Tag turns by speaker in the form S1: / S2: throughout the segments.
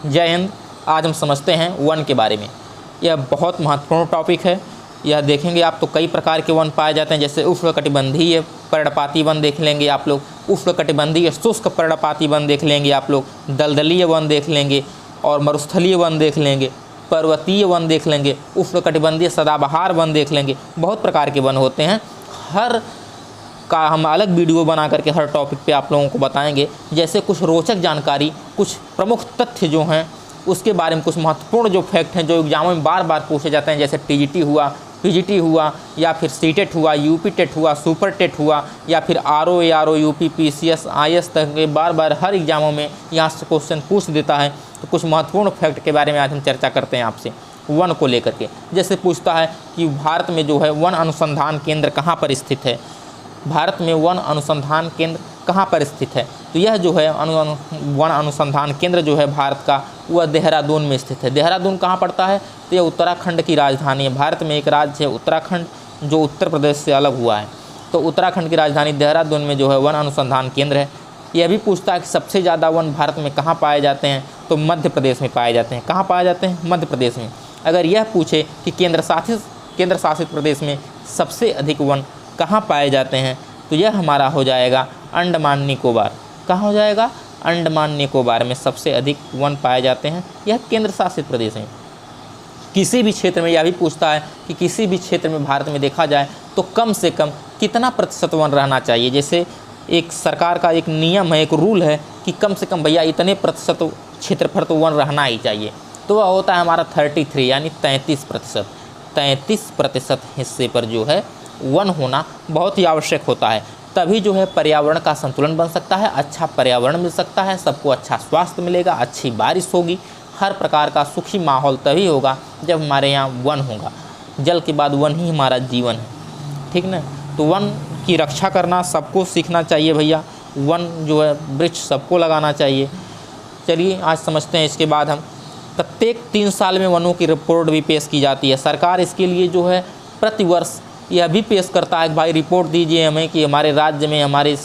S1: जय हिंद। आज हम समझते हैं वन के बारे में। यह बहुत महत्वपूर्ण टॉपिक है। यह देखेंगे आप तो कई प्रकार के वन पाए जाते हैं, जैसे उष्णकटिबंधीय पर्णपाती वन देख लेंगे आप लोग, उष्णकटिबंधीय शुष्क पर्णपाती वन देख लेंगे आप लोग, दलदलीय वन देख लेंगे और मरुस्थलीय वन देख लेंगे, पर्वतीय वन देख लेंगे, उष्णकटिबंधीय सदाबहार वन देख लेंगे। बहुत प्रकार के वन होते हैं। हर का हम अलग वीडियो बना करके हर टॉपिक पे आप लोगों को बताएंगे। जैसे कुछ रोचक जानकारी, कुछ प्रमुख तथ्य जो हैं उसके बारे में, कुछ महत्वपूर्ण जो फैक्ट हैं जो एग्जामों में बार बार पूछे जाते हैं, जैसे टीजीटी हुआ, पीजीटी हुआ, या फिर सीटेट हुआ, यूपी टेट हुआ, सुपर टेट हुआ, या फिर RO ARO, UP PCS IAS तक के बार बार हर एग्जामों में यहाँ से क्वेश्चन पूछ देता है। तो कुछ महत्वपूर्ण फैक्ट के बारे में आज हम चर्चा करते हैं आपसे वन को लेकर के। जैसे पूछता है कि भारत में जो है वन अनुसंधान केंद्र कहाँ पर स्थित है, भारत में वन अनुसंधान केंद्र कहाँ पर स्थित है। तो यह जो है वन अनुसंधान केंद्र जो है भारत का, वह देहरादून में स्थित है। देहरादून कहाँ पड़ता है, तो यह उत्तराखंड की राजधानी है। भारत में एक राज्य है उत्तराखंड, जो उत्तर प्रदेश से अलग हुआ है। तो उत्तराखंड की राजधानी देहरादून में जो है वन अनुसंधान केंद्र है। यह भी पूछता है कि सबसे ज़्यादा वन भारत में कहाँ पाए जाते हैं, तो मध्य प्रदेश में पाए जाते हैं। कहाँ पाए जाते हैं, मध्य प्रदेश में। अगर यह पूछे कि केंद्र शासित प्रदेश में सबसे अधिक वन कहाँ पाए जाते हैं, तो यह हमारा हो जाएगा अंडमान निकोबार। कहाँ हो जाएगा, अंडमान निकोबार में सबसे अधिक वन पाए जाते हैं। यह केंद्र शासित प्रदेश है। किसी भी क्षेत्र में यह भी पूछता है कि किसी भी क्षेत्र में भारत में देखा जाए तो कम से कम कितना प्रतिशत वन रहना चाहिए। जैसे एक सरकार का एक नियम है, एक रूल है कि कम से कम भैया इतने प्रतिशत क्षेत्रफल तो वन रहना ही चाहिए। तो वह होता है हमारा 33 यानी 33%। 33% हिस्से पर जो है वन होना बहुत ही आवश्यक होता है। तभी जो है पर्यावरण का संतुलन बन सकता है, अच्छा पर्यावरण मिल सकता है, सबको अच्छा स्वास्थ्य मिलेगा, अच्छी बारिश होगी, हर प्रकार का सुखी माहौल तभी होगा जब हमारे यहाँ वन होगा। जल के बाद वन ही हमारा जीवन है, ठीक ना। तो वन की रक्षा करना सबको सीखना चाहिए भैया। वन जो है वृक्ष सबको लगाना चाहिए। चलिए आज समझते हैं। इसके बाद हम प्रत्येक 3 साल में वनों की रिपोर्ट भी पेश की जाती है। सरकार इसके लिए जो है प्रतिवर्ष यह भी पेश करता है कि भाई रिपोर्ट दीजिए हमें कि हमारे राज्य में, हमारे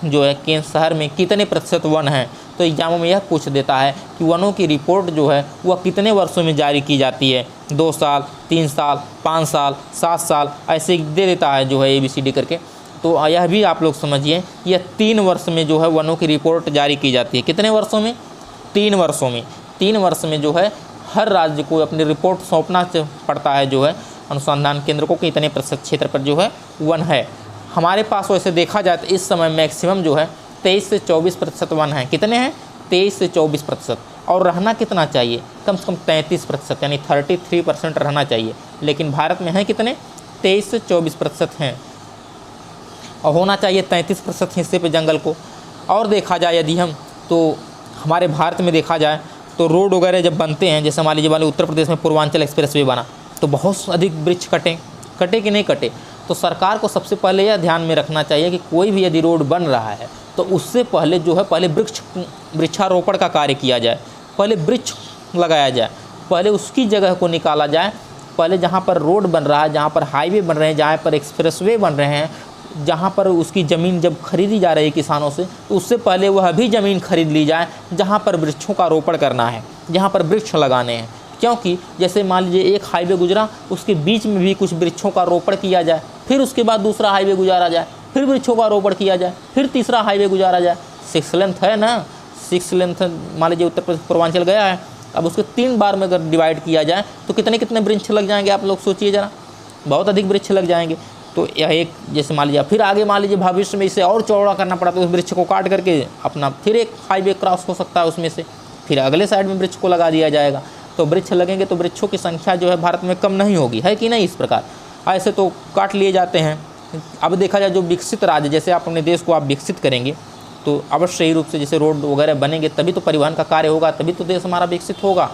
S1: जो है केंद्र शहर में कितने प्रतिशत वन हैं। तो एग्जामों में यह पूछ देता है कि वनों की रिपोर्ट जो है वह कितने वर्षों में जारी की जाती है। 2 साल, 3 साल, 5 साल, 7 साल ऐसे दे देता है जो है ABCD करके। तो यह भी आप लोग समझिए, यह 3 वर्ष में जो है वनों की रिपोर्ट जारी की जाती है। कितने वर्षों में, 3 वर्षों में। 3 वर्ष में जो है हर राज्य को अपनी रिपोर्ट सौंपना पड़ता है जो है अनुसंधान केंद्र को, कि इतने प्रतिशत क्षेत्र पर जो है वन है। हमारे पास वैसे देखा जाए तो इस समय मैक्सिमम जो है 23 से 24% वन है। कितने हैं, 23 से 24%। और रहना कितना चाहिए, कम से कम 33% यानी 33% रहना चाहिए। लेकिन भारत में है कितने, 23 से 24% हैं। और होना चाहिए 33% हिस्से पे जंगल को। और देखा जाए यदि हम, तो हमारे भारत में देखा जाए तो रोड वगैरह जब बनते हैं, जैसे मान लीजिए उत्तर प्रदेश में पूर्वांचल एक्सप्रेसवे बना, तो बहुत अधिक वृक्ष कटे कि नहीं कटे। तो सरकार को सबसे पहले यह ध्यान में रखना चाहिए कि कोई भी यदि रोड बन रहा है तो उससे पहले जो है पहले वृक्षारोपण का कार्य किया जाए, पहले वृक्ष लगाया जाए, पहले उसकी जगह को निकाला जाए। पहले जहाँ पर रोड बन रहा है, जहाँ पर हाईवे बन रहे हैं, जहाँ पर एक्सप्रेसवे बन रहे हैं, जहाँ पर उसकी ज़मीन जब खरीदी जा रही है किसानों से, तो उससे पहले वह भी ज़मीन खरीद ली जाए जहाँ पर वृक्षों का रोपण करना है, जहाँ पर वृक्ष लगाने हैं। क्योंकि जैसे मान लीजिए एक हाईवे गुजरा, उसके बीच में भी कुछ वृक्षों का रोपण किया जाए, फिर उसके बाद दूसरा हाईवे गुजारा जाए, फिर वृक्षों का रोपण किया जाए, फिर तीसरा हाईवे गुजारा जाए। 6 लेंथ है ना, 6 लेंथ मान लीजिए उत्तर प्रदेश पूर्वांचल गया है, अब उसको 3 बार में अगर डिवाइड किया जाए तो कितने कितने वृक्ष लग जाएंगे, आप लोग सोचिए ज़रा, बहुत अधिक वृक्ष लग जाएंगे। तो यह एक, जैसे मान लीजिए फिर आगे मान लीजिए भविष्य में इसे और चौड़ा करना पड़ा तो उस वृक्ष को काट करके अपना फिर एक हाईवे क्रॉस हो सकता है, उसमें से फिर अगले साइड में वृक्ष को लगा दिया जाएगा। तो वृक्ष लगेंगे तो वृक्षों की संख्या जो है भारत में कम नहीं होगी, है कि नहीं। इस प्रकार ऐसे तो काट लिए जाते हैं। अब देखा जाए जो विकसित राज्य, जैसे आप अपने देश को आप विकसित करेंगे तो अवश्य ही रूप से जैसे रोड वगैरह बनेंगे तभी तो परिवहन का कार्य होगा, तभी तो देश हमारा विकसित होगा।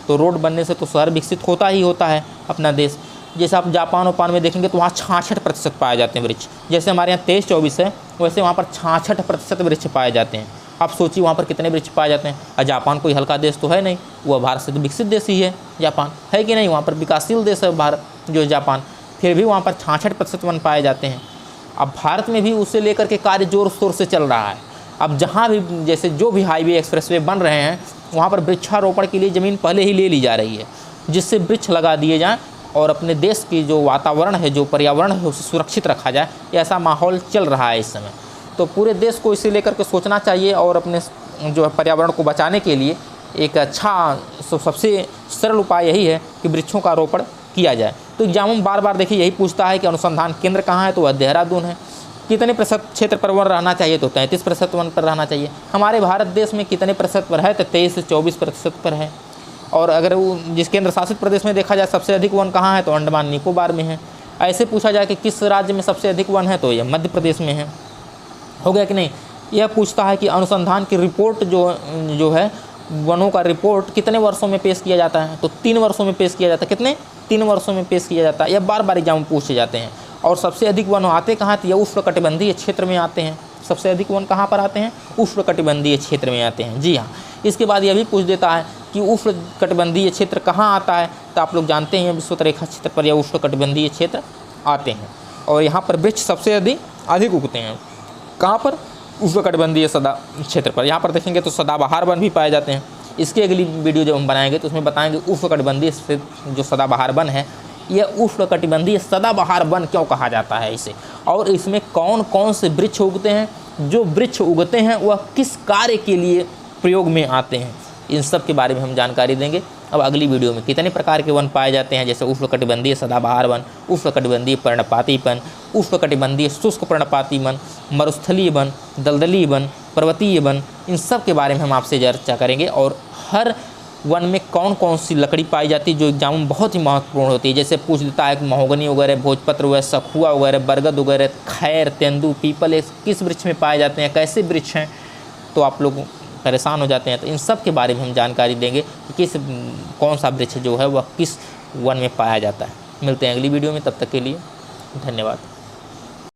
S1: तो रोड बनने से तो शहर विकसित होता ही होता है अपना देश। जैसे आप जापान वापान में देखेंगे तो वहाँ 66% पाए जाते हैं वृक्ष। जैसे हमारे यहाँ 23-24 है, वैसे वहाँ पर 66% वृक्ष पाए जाते हैं। आप सोचिए वहाँ पर कितने वृक्ष पाए जाते हैं। और जापान कोई हल्का देश तो है नहीं, वह भारत से तो विकसित देश ही है जापान, है कि नहीं। वहाँ पर विकासशील देश है भारत जो जापान, फिर भी वहाँ पर 66% वन पाए जाते हैं। अब भारत में भी उसे लेकर के कार्य जोर शोर से चल रहा है। अब जहाँ भी जैसे जो भी हाईवे एक्सप्रेसवे बन रहे हैं वहाँ पर वृक्षारोपण के लिए ज़मीन पहले ही ले ली जा रही है, जिससे वृक्ष लगा दिए जाएँ और अपने देश की जो वातावरण है, जो पर्यावरण है, उसे सुरक्षित रखा जाए। ऐसा माहौल चल रहा है इस समय। तो पूरे देश को इसे लेकर के सोचना चाहिए और अपने जो है पर्यावरण को बचाने के लिए एक अच्छा सबसे सरल उपाय यही है कि वृक्षों का रोपण किया जाए। तो एग्जाम में बार बार देखिए यही पूछता है कि अनुसंधान केंद्र कहाँ है, तो वह देहरादून है। कितने प्रतिशत क्षेत्र पर वन रहना चाहिए, तो 33% वन पर रहना चाहिए। हमारे भारत देश में कितने प्रतिशत पर है, तो 23 से 24% पर है। और अगर वो जिस केंद्र शासित प्रदेश में देखा जाए सबसे अधिक वन कहाँ है, तो अंडमान निकोबार में है। ऐसे पूछा जाए कि किस राज्य में सबसे अधिक वन है, तो यह मध्य प्रदेश में है। हो गया कि नहीं। यह पूछता है कि अनुसंधान की रिपोर्ट जो है वनों का रिपोर्ट कितने वर्षों में पेश किया जाता है, तो 3 वर्षों में पेश किया जाता है। कितने? 3 वर्षों में पेश किया जाता है। यह बार बार एग्जाम में पूछे जाते हैं। और सबसे अधिक वन आते कहाँ, तो यह उष्णकटिबंधीय क्षेत्र में आते हैं। सबसे अधिक वन कहाँ पर आते हैं? उष्णकटिबंधीय क्षेत्र में आते हैं। जी हाँ। इसके बाद यह भी पूछ देता है कि उष्णकटिबंधीय क्षेत्र कहाँ आता है, तो आप लोग जानते हैं विषुवत रेखा क्षेत्र पर यह उष्णकटिबंधीय क्षेत्र आते हैं। और यहाँ पर वृक्ष सबसे अधिक उगते हैं। कहाँ पर? उष्णकटिबंधीय सदा क्षेत्र पर। यहाँ पर देखेंगे तो सदाबहार वन भी पाए जाते हैं। इसकी अगली वीडियो जब हम बनाएंगे तो उसमें बताएंगे उष्णकटिबंधीय जो सदाबहार वन है, यह उष्णकटिबंधीय सदाबहार वन क्यों कहा जाता है इसे, और इसमें कौन कौन से वृक्ष उगते हैं, जो वृक्ष उगते हैं वह किस कार्य के लिए प्रयोग में आते हैं, इन सब के बारे में हम जानकारी देंगे। अब अगली वीडियो में कितने प्रकार के वन पाए जाते हैं, जैसे उष्णकटिबंधीय सदाबहार वन, उष्णकटिबंधीय पर्णपाती वन, उष्णकटिबंधीय शुष्क पर्णपाती वन, मरुस्थलीय वन, दलदली वन, पर्वतीय वन, इन सब के बारे में हम आपसे चर्चा करेंगे। और हर वन में कौन कौन सी लकड़ी पाई जाती है जो एग्जाम में बहुत ही महत्वपूर्ण होती है। जैसे पूछ देता है कि महोगनी वगैरह, भोजपत्र वगैरह, सखुआ वगैरह, बरगद वगैरह, खैर, तेंदू, पीपल किस वृक्ष में पाए जाते हैं, कैसे वृक्ष हैं, तो आप लोग परेशान हो जाते हैं। तो इन सब के बारे में हम जानकारी देंगे कि कौन सा वृक्ष जो है वह किस वन में पाया जाता है। मिलते हैं अगली वीडियो में, तब तक के लिए धन्यवाद।